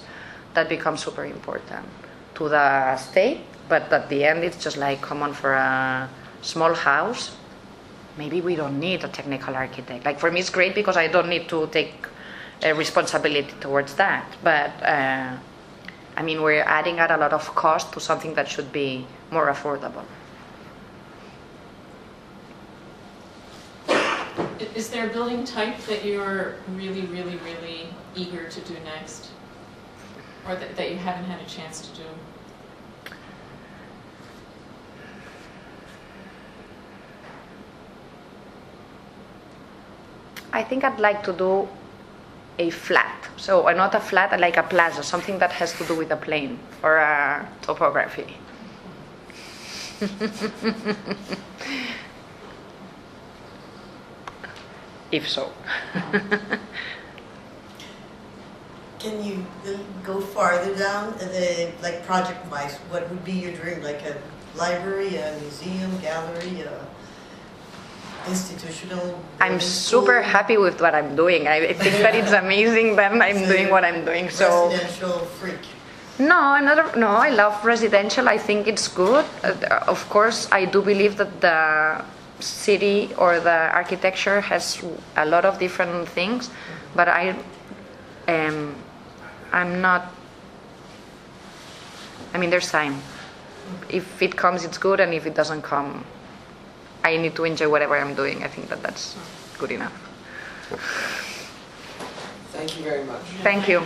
that become super important to the state. But at the end, it's just like, come on, for a small house, maybe we don't need a technical architect. Like for me, it's great because I don't need to take responsibility towards that. But I mean, we're adding a lot of cost to something that should be more affordable. Is there a building type that you're really, really, really eager to do next? Or that you haven't had a chance to do? I think I'd like to do a flat. So not a flat, like a plaza, something that has to do with a plane or a topography. If so. Can you go farther down, like project-wise? What would be your dream? Like a library, a museum, gallery? institutional. I'm boarding super school, happy with what I'm doing. I think that it's amazing that I'm doing what I'm doing. So residential freak. no, I'm not. No, I love residential. I think it's good. Of course, I do believe that the city or the architecture has a lot of different things, but I'm not. I mean, there's time. If it comes, it's good, and if it doesn't come, I need to enjoy whatever I'm doing. I think that that's good enough. Thank you very much. Thank you.